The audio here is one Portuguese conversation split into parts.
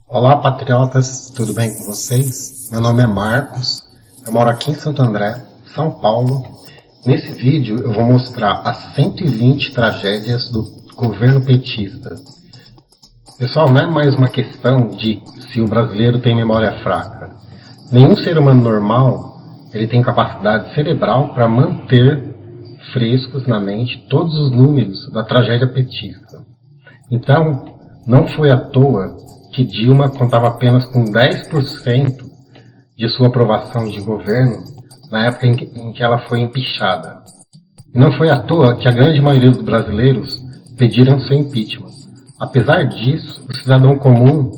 Olá, patriotas, tudo bem com vocês? Meu nome é Marcos, eu moro aqui em Santo André, São Paulo. Nesse vídeo eu vou mostrar as 120 tragédias do governo petista. Pessoal, não é mais uma questão de se o brasileiro tem memória fraca. Nenhum ser humano normal ele tem capacidade cerebral para manter frescos na mente todos os números da tragédia petista. Então, não foi à toa que Dilma contava apenas com 10% de sua aprovação de governo na época em que ela foi empichada. E não foi à toa que a grande maioria dos brasileiros pediram seu impeachment. Apesar disso, o cidadão comum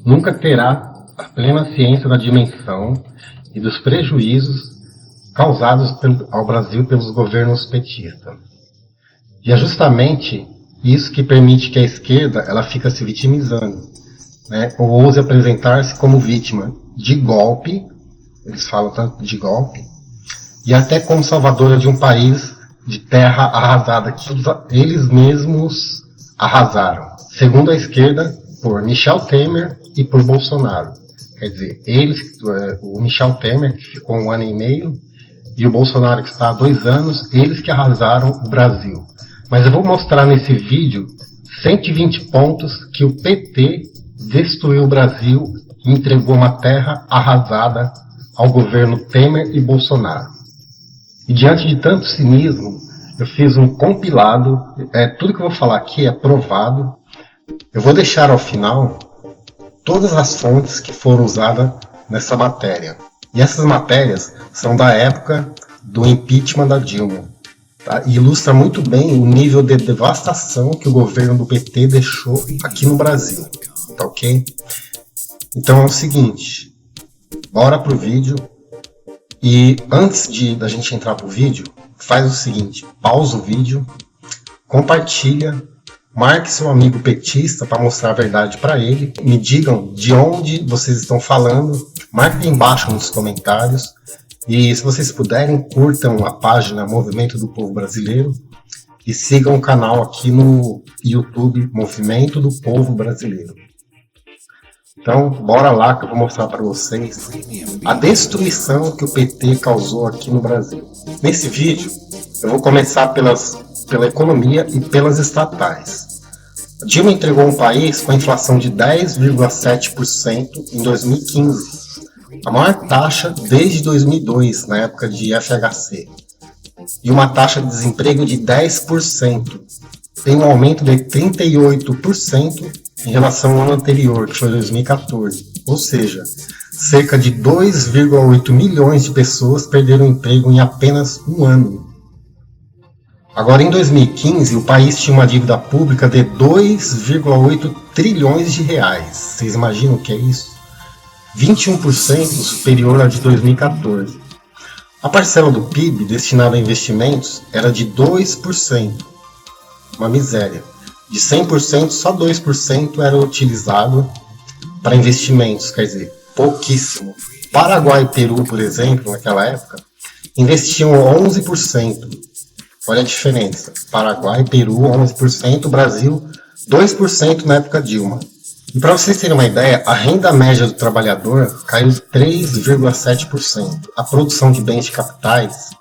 nunca terá a plena ciência da dimensão e dos prejuízos causados ao Brasil pelos governos petistas. E é justamente isso que permite que a esquerda ela fica se vitimizando, né? Ou ouse apresentar-se como vítima de golpe, eles falam tanto de golpe, e até como salvadora de um país de terra arrasada que eles mesmos arrasaram. Segundo a esquerda, por Michel Temer e por Bolsonaro. Quer dizer, o Michel Temer, que ficou 1 ano e meio, e o Bolsonaro, que está há 2 anos, eles que arrasaram o Brasil. Mas eu vou mostrar nesse vídeo 120 pontos que o PT destruiu o Brasil e entregou uma terra arrasada ao governo Temer e Bolsonaro. E diante de tanto cinismo, eu fiz um compilado, tudo que eu vou falar aqui é provado. Eu vou deixar ao final todas as fontes que foram usadas nessa matéria. E essas matérias são da época do impeachment da Dilma. Tá? E ilustra muito bem o nível de devastação que o governo do PT deixou aqui no Brasil. Tá ok? Então é o seguinte, bora pro vídeo. E antes da gente entrar pro vídeo, faz o seguinte, pausa o vídeo, compartilha, marque seu amigo petista para mostrar a verdade para ele. Me digam de onde vocês estão falando. Marquem embaixo nos comentários. E se vocês puderem, curtam a página Movimento do Povo Brasileiro. E sigam o canal aqui no YouTube, Movimento do Povo Brasileiro. Então, bora lá que eu vou mostrar para vocês a destruição que o PT causou aqui no Brasil. Nesse vídeo, eu vou começar pela economia e pelas estatais. Dilma entregou um país com a inflação de 10,7% em 2015, a maior taxa desde 2002, na época de FHC, e uma taxa de desemprego de 10%, tem um aumento de 38% em relação ao ano anterior, que foi 2014, ou seja, cerca de 2,8 milhões de pessoas perderam o emprego em apenas um ano. Agora, em 2015, o país tinha uma dívida pública de 2,8 trilhões de reais. Vocês imaginam o que é isso? 21% superior à de 2014. A parcela do PIB destinada a investimentos era de 2%. Uma miséria. De 100%, só 2% era utilizado para investimentos, quer dizer, pouquíssimo. Paraguai e Peru, por exemplo, naquela época, investiam 11%. Olha a diferença. Paraguai, Peru, 11%, Brasil, 2% na época Dilma. E para vocês terem uma ideia, a renda média do trabalhador caiu 3,7%. A produção de bens de capitais,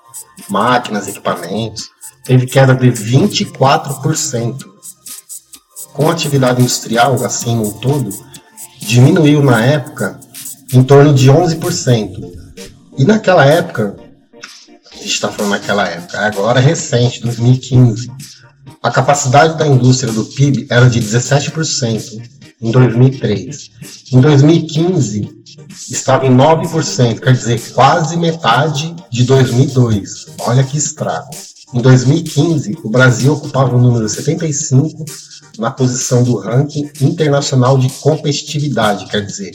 máquinas, equipamentos, teve queda de 24%. Com a atividade industrial, assim no todo, diminuiu na época em torno de 11%. E naquela época, a gente está falando naquela época, agora é recente, 2015, a capacidade da indústria do PIB era de 17% em 2003. Em 2015, estava em 9%, quer dizer, quase metade de 2002. Olha que estrago. Em 2015, o Brasil ocupava o número 75 na posição do ranking internacional de competitividade, quer dizer,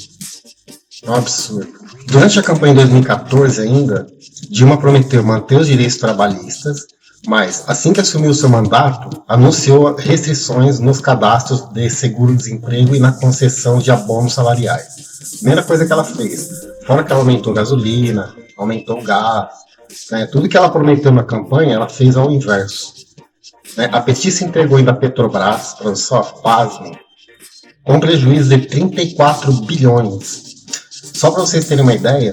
é um absurdo. Durante a campanha de 2014 ainda, Dilma prometeu manter os direitos trabalhistas, mas assim que assumiu seu mandato, anunciou restrições nos cadastros de seguro-desemprego e na concessão de abonos salariais. Primeira coisa que ela fez, fora que ela aumentou gasolina, aumentou gás, né, tudo que ela prometeu na campanha, ela fez ao inverso. né? A petista entregou ainda a Petrobras, para só pasme, com prejuízo de 34 bilhões. Só para vocês terem uma ideia,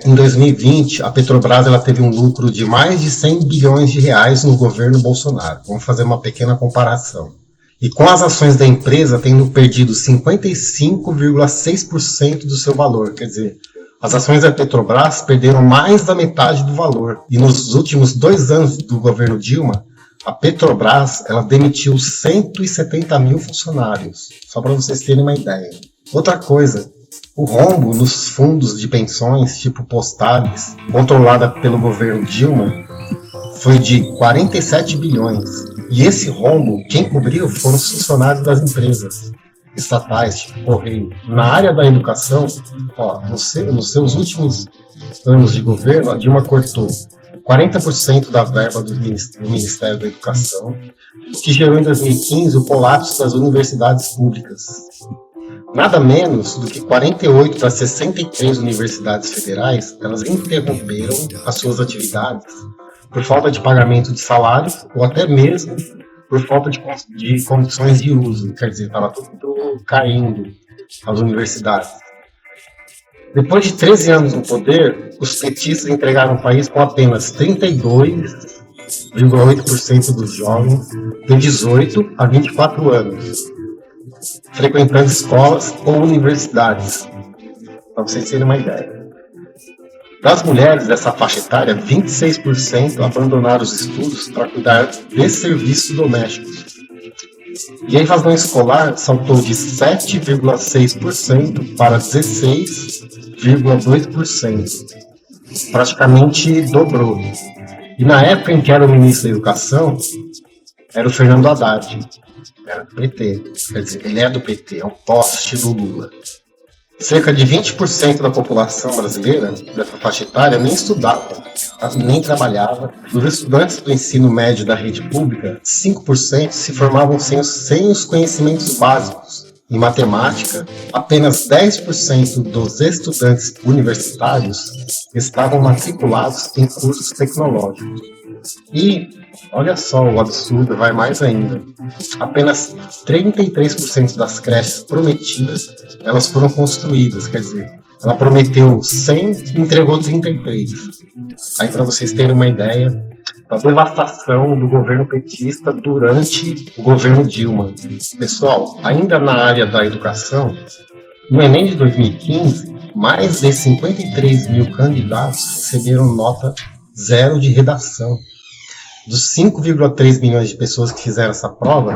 em 2020, a Petrobras ela teve um lucro de mais de 100 bilhões de reais no governo Bolsonaro. Vamos fazer uma pequena comparação. E com as ações da empresa tendo perdido 55,6% do seu valor. Quer dizer, as ações da Petrobras perderam mais da metade do valor. E nos últimos 2 anos do governo Dilma, a Petrobras ela demitiu 170 mil funcionários. Só para vocês terem uma ideia. Outra coisa, o rombo nos fundos de pensões, tipo Postales, controlada pelo governo Dilma, foi de 47 bilhões. E esse rombo, quem cobriu foram os funcionários das empresas estatais, tipo Correio. Na área da educação, nos seus últimos anos de governo, a Dilma cortou 40% da verba do Ministério da Educação, o que gerou em 2015 o colapso das universidades públicas. Nada menos do que 48 das 63 universidades federais, elas interromperam as suas atividades por falta de pagamento de salários ou até mesmo por falta de condições de uso. Quer dizer, estava tudo caindo as universidades. Depois de 13 anos no poder, os petistas entregaram o país com apenas 32,8% dos jovens de 18 a 24 anos, frequentando escolas ou universidades, para vocês terem uma ideia. Das mulheres dessa faixa etária, 26% abandonaram os estudos para cuidar de serviços domésticos. E a evasão escolar saltou de 7,6% para 16,2%. Praticamente dobrou. E na época em que era o ministro da Educação, era o Fernando Haddad. Era do PT. Quer dizer, ele é do PT, é um poste do Lula. Cerca de 20% da população brasileira, dessa faixa etária, nem estudava, nem trabalhava. Dos estudantes do ensino médio da rede pública, 5% se formavam sem os conhecimentos básicos. Em matemática, apenas 10% dos estudantes universitários estavam matriculados em cursos tecnológicos. E, olha só, o absurdo vai mais ainda. Apenas 33% das creches prometidas, elas foram construídas. Quer dizer, ela prometeu 100 e entregou 33. Aí, para vocês terem uma ideia da devastação do governo petista durante o governo Dilma. Pessoal, ainda na área da educação, no Enem de 2015, mais de 53 mil candidatos receberam nota 0 de redação. Dos 5,3 milhões de pessoas que fizeram essa prova,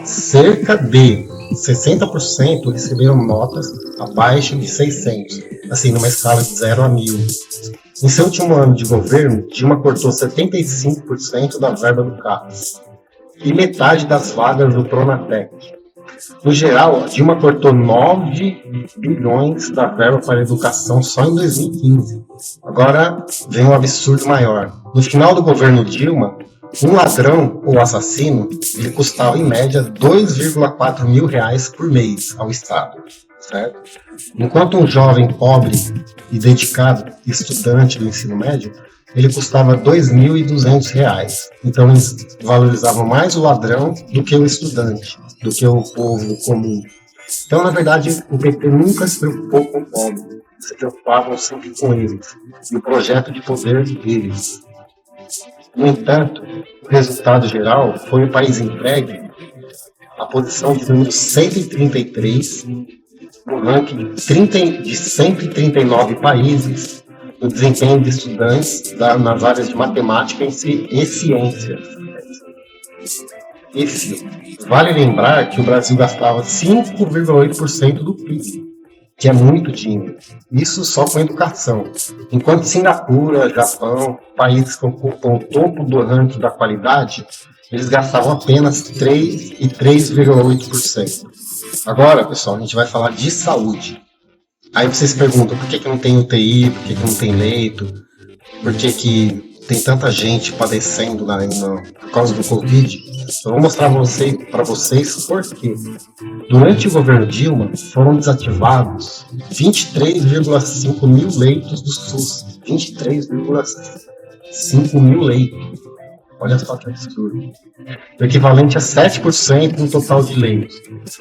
cerca de 60% receberam notas abaixo de 600, assim, numa escala de 0 a 1000. Em seu último ano de governo, Dilma cortou 75% da verba do CAPES e metade das vagas do Pronatec. No geral, a Dilma cortou 9 bilhões da verba para a educação só em 2015. Agora vem um absurdo maior. No final do governo Dilma, um ladrão ou assassino, ele custava em média 2,4 mil reais por mês ao Estado. Certo? Enquanto um jovem pobre e dedicado estudante do ensino médio, ele custava R$ 2.200. Então eles valorizavam mais o ladrão do que o estudante, do que o povo comum. Então, na verdade, o PT nunca se preocupou com o pobre, se preocupavam sempre com eles, e o projeto de poder deles. No entanto, o resultado geral foi o país entregue à posição de número 133, no ranking de 139 países, no desempenho de estudantes nas áreas de matemática e ciências. Vale lembrar que o Brasil gastava 5,8% do PIB, que é muito dinheiro. Isso só com educação. Enquanto Singapura, Japão, países que ocupam o topo do ranking da qualidade, eles gastavam apenas 3 e 3,8%. Agora, pessoal, a gente vai falar de saúde. Aí vocês perguntam por que não tem UTI, por que não tem leito, por que tem tanta gente padecendo por causa do Covid. Eu vou mostrar para vocês por quê. Durante o governo Dilma, foram desativados 23,5 mil leitos do SUS. 23,5 mil leitos. Olha só que absurdo. O equivalente a 7% no total de leitos.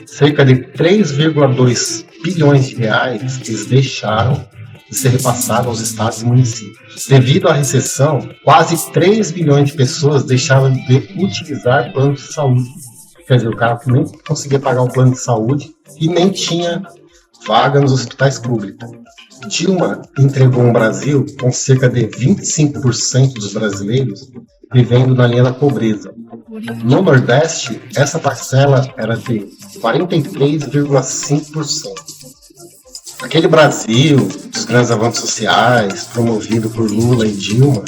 Cerca de 3,2 bilhões de reais eles deixaram de ser repassados aos estados e municípios. Devido à recessão, quase 3 bilhões de pessoas deixaram de utilizar planos de saúde. Quer dizer, o cara nem conseguia pagar o plano de saúde e nem tinha vaga nos hospitais públicos. Dilma entregou um Brasil com cerca de 25% dos brasileiros vivendo na linha da pobreza. No Nordeste, essa parcela era de 43,5%. Aquele Brasil dos grandes avanços sociais, promovido por Lula e Dilma,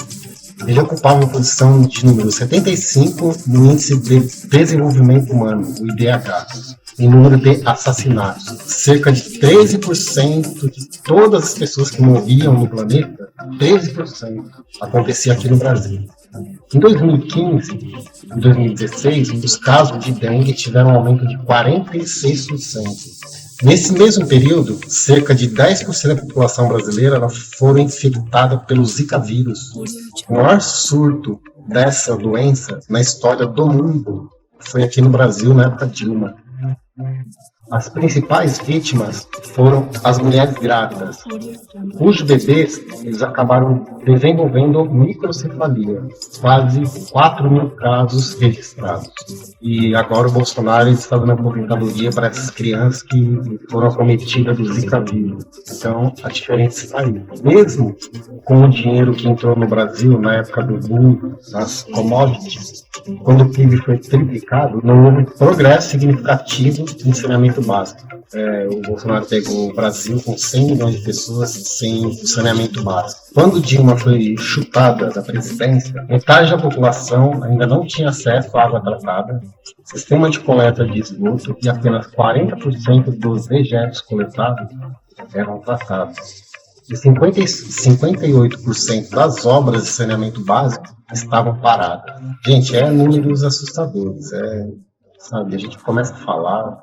ele ocupava uma posição de número 75 no Índice de Desenvolvimento Humano, o IDH, em número de assassinatos. Cerca de 13% de todas as pessoas que morriam no planeta, 13% acontecia aqui no Brasil. Em 2015 e 2016, os casos de dengue tiveram um aumento de 46%. Nesse mesmo período, cerca de 10% da população brasileira foram infectada pelo Zika vírus. O maior surto dessa doença na história do mundo foi aqui no Brasil, na época Dilma. As principais vítimas foram as mulheres grávidas, cujos bebês eles acabaram desenvolvendo microcefalia, quase 4 mil casos registrados. E agora o Bolsonaro está dando aposentadoria para essas crianças que foram acometidas do Zika vírus. Então a diferença está aí. Mesmo com o dinheiro que entrou no Brasil na época do boom das commodities, quando o PIB foi triplicado, não houve progresso significativo no saneamento básico. O Bolsonaro pegou o Brasil com 100 milhões de pessoas sem o saneamento básico. Quando Dilma foi chutada da presidência, metade da população ainda não tinha acesso à água tratada, sistema de coleta de esgoto e apenas 40% dos dejetos coletados eram tratados. E 58% das obras de saneamento básico estavam paradas. Gente, números assustadores. A gente começa a falar,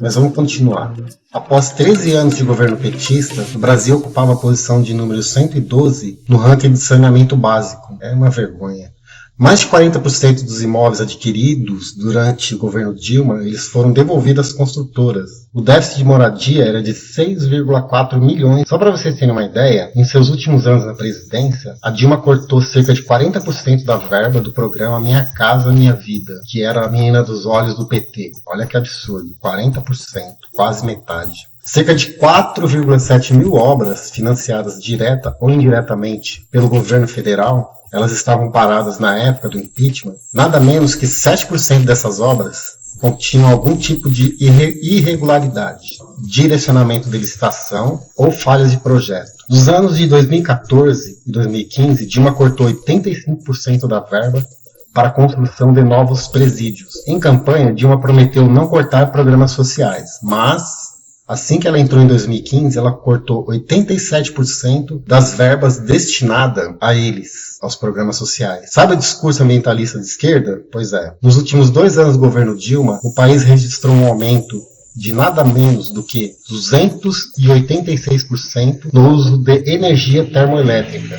mas vamos continuar. Após 13 anos de governo petista, o Brasil ocupava a posição de número 112 no ranking de saneamento básico. É uma vergonha. Mais de 40% dos imóveis adquiridos durante o governo Dilma, eles foram devolvidos às construtoras. O déficit de moradia era de 6,4 milhões. Só para vocês terem uma ideia, em seus últimos anos na presidência, a Dilma cortou cerca de 40% da verba do programa Minha Casa Minha Vida, que era a menina dos olhos do PT. Olha que absurdo, 40%, quase metade. Cerca de 4,7 mil obras financiadas direta ou indiretamente pelo governo federal, elas estavam paradas na época do impeachment. Nada menos que 7% dessas obras continham algum tipo de irregularidade, direcionamento de licitação ou falhas de projeto. Nos anos de 2014 e 2015, Dilma cortou 85% da verba para a construção de novos presídios. Em campanha, Dilma prometeu não cortar programas sociais, mas assim que ela entrou em 2015, ela cortou 87% das verbas destinadas a eles, aos programas sociais. Sabe o discurso ambientalista de esquerda? Pois é. Nos últimos 2 anos do governo Dilma, o país registrou um aumento de nada menos do que 286% no uso de energia termoelétrica.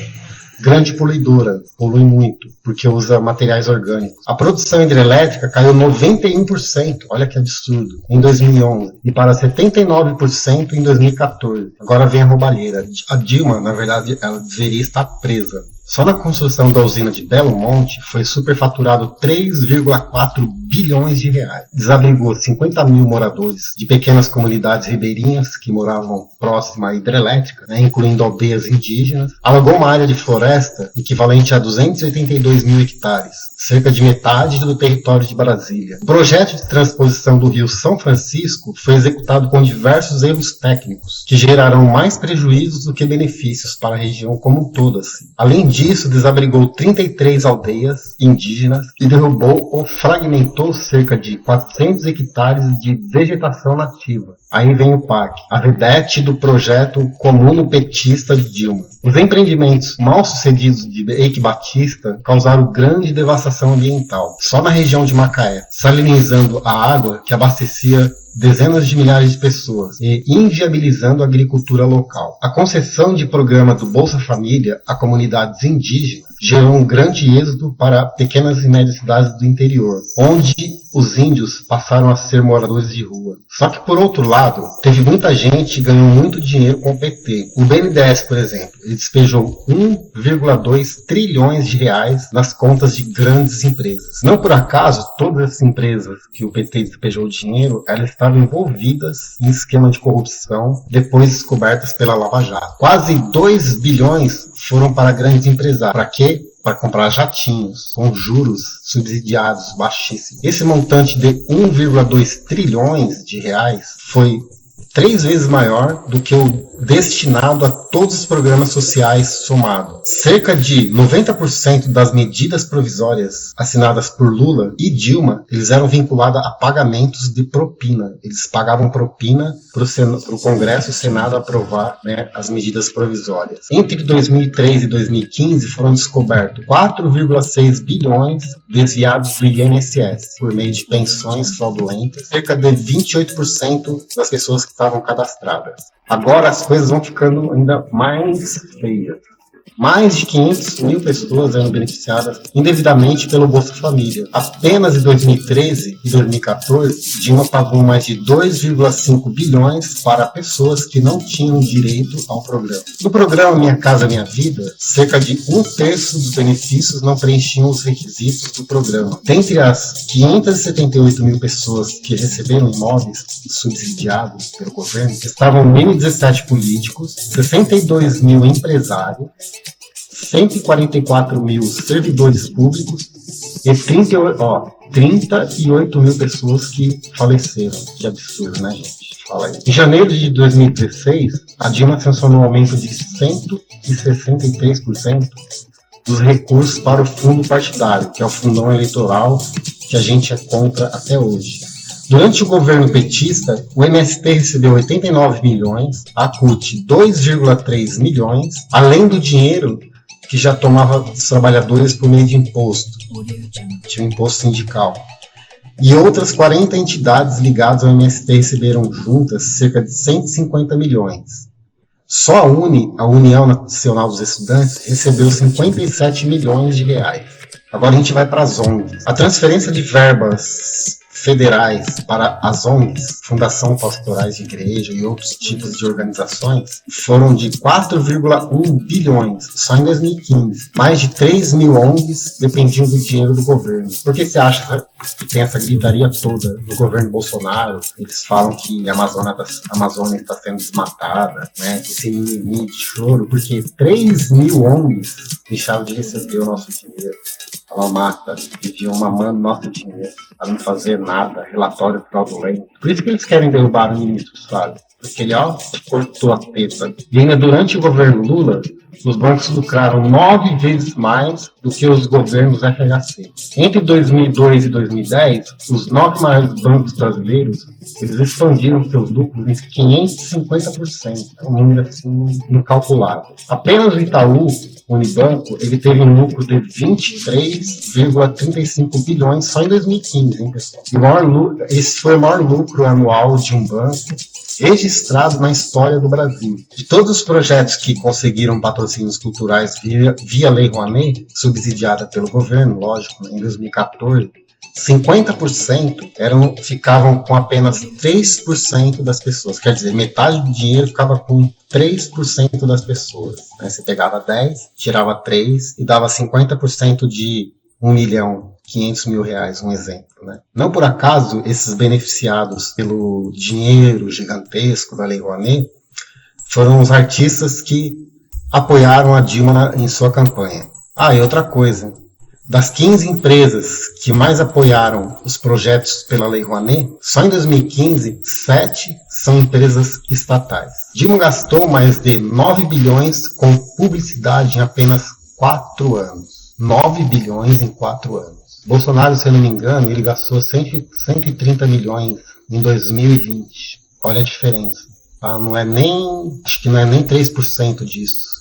Grande poluidora, polui muito, porque usa materiais orgânicos. A produção hidrelétrica caiu 91%, olha que absurdo, em 2011, e para 79% em 2014. Agora vem a roubalheira. A Dilma, na verdade, ela deveria estar presa. Só na construção da usina de Belo Monte foi superfaturado 3,4 bilhões de reais. Desabrigou 50 mil moradores de pequenas comunidades ribeirinhas que moravam próxima à hidrelétrica, incluindo aldeias indígenas. Alagou uma área de floresta equivalente a 282 mil hectares, cerca de metade do território de Brasília. O projeto de transposição do Rio São Francisco foi executado com diversos erros técnicos, que gerarão mais prejuízos do que benefícios para a região como um todo. Além disso, desabrigou 33 aldeias indígenas e derrubou ou fragmentou cerca de 400 hectares de vegetação nativa. Aí vem o PAC, a vedete do projeto comuno-petista de Dilma. Os empreendimentos mal sucedidos de Eike Batista causaram grande devastação ambiental, só na região de Macaé, salinizando a água que abastecia dezenas de milhares de pessoas e inviabilizando a agricultura local. A concessão de programa do Bolsa Família a comunidades indígenas gerou um grande êxodo para pequenas e médias cidades do interior, onde os índios passaram a ser moradores de rua. Só que, por outro lado, teve muita gente que ganhou muito dinheiro com o PT. O BNDES, por exemplo, ele despejou 1,2 trilhões de reais nas contas de grandes empresas. Não por acaso, todas as empresas que o PT despejou dinheiro, elas estavam envolvidas em esquema de corrupção, depois descobertas pela Lava Jato. Quase 2 bilhões foram para grandes empresários. Para quê? Para comprar jatinhos, com juros subsidiados baixíssimos. Esse montante de 1,2 trilhões de reais foi 3 vezes maior do que o destinado a todos os programas sociais somados. Cerca de 90% das medidas provisórias assinadas por Lula e Dilma, eles eram vinculados a pagamentos de propina. Eles pagavam propina para o Congresso e o Senado aprovar, né, as medidas provisórias. Entre 2003 e 2015 foram descobertos 4,6 bilhões desviados do INSS por meio de pensões fraudulentas. Cerca de 28% das pessoas que estavam cadastradas. Agora as coisas vão ficando ainda mais feias. Mais de 500 mil pessoas eram beneficiadas indevidamente pelo Bolsa Família. Apenas em 2013 e 2014, Dilma pagou mais de 2,5 bilhões para pessoas que não tinham direito ao programa. No programa Minha Casa Minha Vida, cerca de 1/3 dos benefícios não preenchiam os requisitos do programa. Dentre as 578 mil pessoas que receberam imóveis subsidiados pelo governo, estavam 1.017 políticos, 62 mil empresários, 144 mil servidores públicos e 38 mil pessoas que faleceram. Que absurdo, né, gente? Fala aí. Em janeiro de 2016, a Dilma sancionou um aumento de 163% dos recursos para o fundo partidário, que é o fundão eleitoral que a gente é contra até hoje. Durante o governo petista, o MST recebeu 89 milhões, a CUT 2,3 milhões, além do dinheiro que já tomava dos trabalhadores por meio de imposto, tinha um imposto sindical. E outras 40 entidades ligadas ao MST receberam juntas cerca de 150 milhões. Só a União Nacional dos Estudantes, recebeu 57 milhões de reais. Agora a gente vai para as ONGs. A transferência de verbas federais para as ONGs, Fundação Pastorais de Igreja e outros tipos de organizações, foram de 4,1 bilhões só em 2015. Mais de 3 mil ONGs dependiam do dinheiro do governo. Por que você acha que tem essa gritaria toda do governo Bolsonaro? Eles falam que a Amazônia está sendo desmatada, né? Esse mimimi de choro, porque 3 mil ONGs deixaram de receber o nosso dinheiro. Ela mata, viviam mamando nosso dinheiro para não fazer nada, relatório fraudulento. Por isso que eles querem derrubar o ministro Salles, porque ele, cortou a teta. E ainda durante o governo Lula, os bancos lucraram 9 vezes mais do que os governos FHC. Entre 2002 e 2010, os 9 maiores bancos brasileiros, eles expandiram seus lucros em 550%. É um número assim incalculável. Apenas o Itaú Unibanco, ele teve um lucro de 23,35 bilhões só em 2015, hein, pessoal? Esse foi o maior lucro anual de um banco registrado na história do Brasil. De todos os projetos que conseguiram patrocínios culturais via Lei Rouanet, subsidiada pelo governo, lógico, em 2014, 50% ficavam com apenas 3% das pessoas. Quer dizer, metade do dinheiro ficava com 3% das pessoas. Né? Você pegava 10, tirava 3 e dava 50% de 1.500.000 reais, um exemplo. Né? Não por acaso, esses beneficiados pelo dinheiro gigantesco da Lei Rouanet foram os artistas que apoiaram a Dilma em sua campanha. E outra coisa. Das 15 empresas que mais apoiaram os projetos pela Lei Rouanet, só em 2015, 7 são empresas estatais. Dilma gastou mais de 9 bilhões com publicidade em apenas 4 anos. 9 bilhões em 4 anos. Bolsonaro, se eu não me engano, ele gastou 130 milhões em 2020. Olha a diferença. Acho que não é nem 3% disso.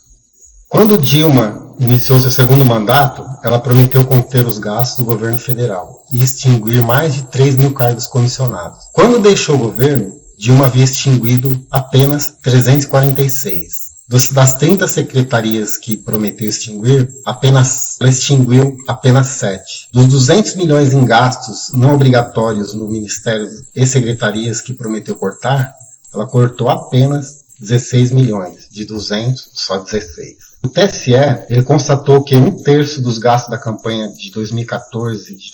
Quando Dilma iniciou seu segundo mandato, ela prometeu conter os gastos do governo federal e extinguir mais de 3 mil cargos comissionados. Quando deixou o governo, Dilma havia extinguido apenas 346. Das 30 secretarias que prometeu extinguir, ela extinguiu apenas 7. Dos 200 milhões em gastos não obrigatórios no Ministério e secretarias que prometeu cortar, ela cortou apenas 16 milhões. De 200, só 16. O TSE, ele constatou que 1/3 dos gastos da campanha de 2014 de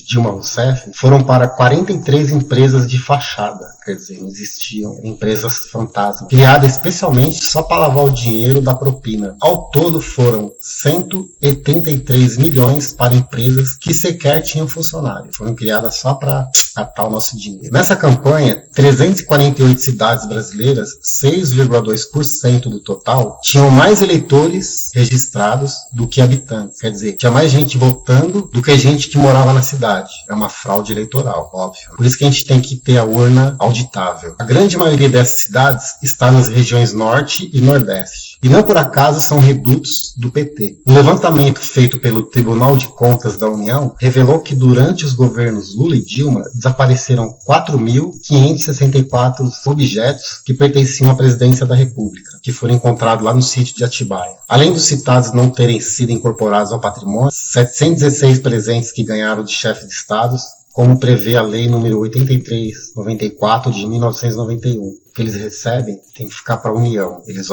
Dilma Rousseff foram para 43 empresas de fachada. Quer dizer, não existiam empresas fantasma, criadas especialmente só para lavar o dinheiro da propina. Ao todo foram 133 milhões para empresas que sequer tinham funcionário. Foram criadas só para catar o nosso dinheiro. Nessa campanha, 348 cidades brasileiras, 6,2% do total, tinham mais eleitores registrados do que habitantes. Quer dizer, tinha mais gente votando do que gente que morava na cidade. É uma fraude eleitoral, óbvio. Por isso que a gente tem que ter a urna auditável. A grande maioria dessas cidades está nas regiões norte e nordeste. E não por acaso são redutos do PT. Um levantamento feito pelo Tribunal de Contas da União revelou que durante os governos Lula e Dilma desapareceram 4.564 objetos que pertenciam à presidência da República, que foram encontrados lá no sítio de Atibaia. Além dos citados não terem sido incorporados ao patrimônio, 716 presentes que ganharam de chefe de estados, como prevê a Lei número 8394 de 1991. O que eles recebem tem que ficar para a União. Eles,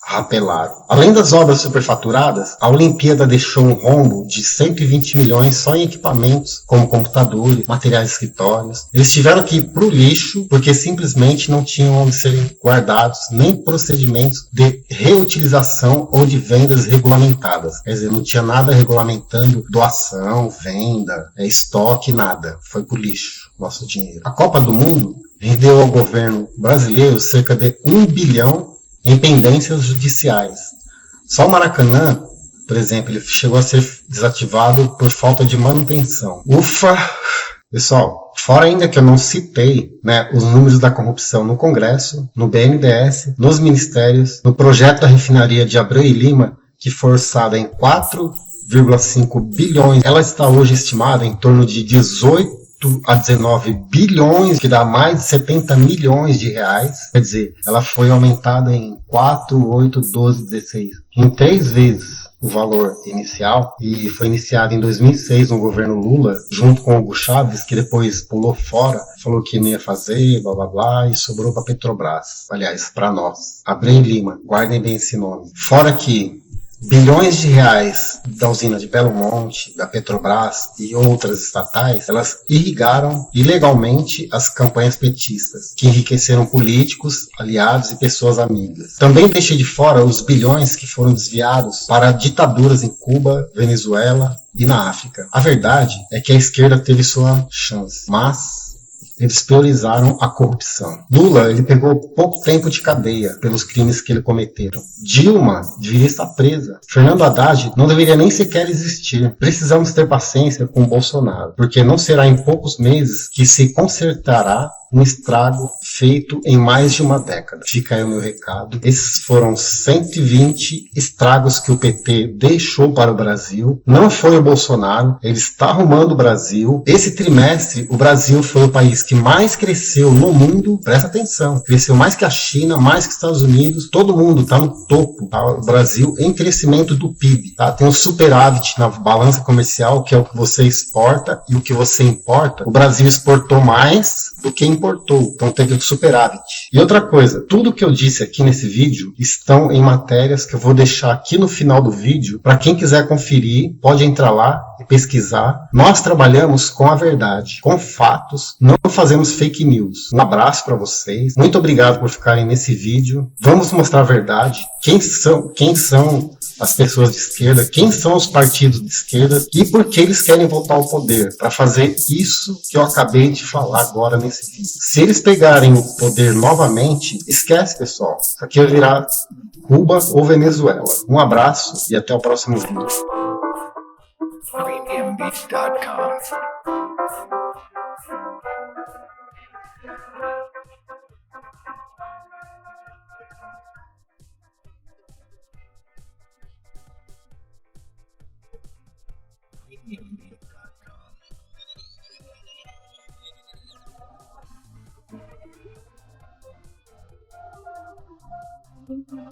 rapelaram. Além das obras superfaturadas, a Olimpíada deixou um rombo de 120 milhões só em equipamentos, como computadores, materiais de escritórios. Eles tiveram que ir para o lixo porque simplesmente não tinham onde serem guardados, nem procedimentos de reutilização ou de vendas regulamentadas. Quer dizer, não tinha nada regulamentando doação, venda, estoque, nada. Foi para o lixo, nosso dinheiro. A Copa do Mundo rendeu ao governo brasileiro cerca de 1 bilhão em pendências judiciais. Só o Maracanã, por exemplo, ele chegou a ser desativado por falta de manutenção. Ufa! Pessoal, fora ainda que eu não citei, os números da corrupção no Congresso, no BNDES, nos ministérios, no projeto da refinaria de Abreu e Lima, que foi orçada em 4,5 bilhões. Ela está hoje estimada em torno de 18 a 19 bilhões, que dá mais de 70 milhões de reais. Quer dizer, ela foi aumentada em 4, 8, 12, 16. Em 3 vezes o valor inicial, e foi iniciado em 2006 no governo Lula, junto com o Hugo Chávez, que depois pulou fora, falou que não ia fazer, blá blá blá, e sobrou para Petrobras. Aliás, para nós. Abreu e Lima, guardem bem esse nome. Fora que bilhões de reais da usina de Belo Monte, da Petrobras e outras estatais, elas irrigaram ilegalmente as campanhas petistas, que enriqueceram políticos, aliados e pessoas amigas. Também deixei de fora os bilhões que foram desviados para ditaduras em Cuba, Venezuela e na África. A verdade é que a esquerda teve sua chance, mas eles priorizaram a corrupção. Lula, ele pegou pouco tempo de cadeia pelos crimes que ele cometeram. Dilma deveria estar presa. Fernando Haddad não deveria nem sequer existir. Precisamos ter paciência com o Bolsonaro, porque não será em poucos meses que se consertará um estrago feito em mais de uma década. Fica aí o meu recado. Esses foram 120 estragos que o PT deixou para o Brasil. Não foi o Bolsonaro, ele está arrumando o Brasil. Esse trimestre, o Brasil foi o país que mais cresceu no mundo. Presta atenção, cresceu mais que a China, mais que os Estados Unidos. Todo mundo está no topo, tá? O Brasil em crescimento do PIB. Tá? Tem um superávit na balança comercial, que é o que você exporta e o que você importa. O Brasil exportou mais do que importou, então teve superávit. E outra coisa, tudo que eu disse aqui nesse vídeo estão em matérias que eu vou deixar aqui no final do vídeo, para quem quiser conferir, pode entrar lá e pesquisar. Nós trabalhamos com a verdade, com fatos, não fazemos fake news. Um abraço para vocês, muito obrigado por ficarem nesse vídeo. Vamos mostrar a verdade, quem são as pessoas de esquerda, quem são os partidos de esquerda e por que eles querem voltar ao poder, para fazer isso que eu acabei de falar agora nesse vídeo. Se eles pegarem o poder novamente, esquece, pessoal. Isso aqui vai virar Cuba ou Venezuela. Um abraço e até o próximo vídeo. Premiumbeat.com.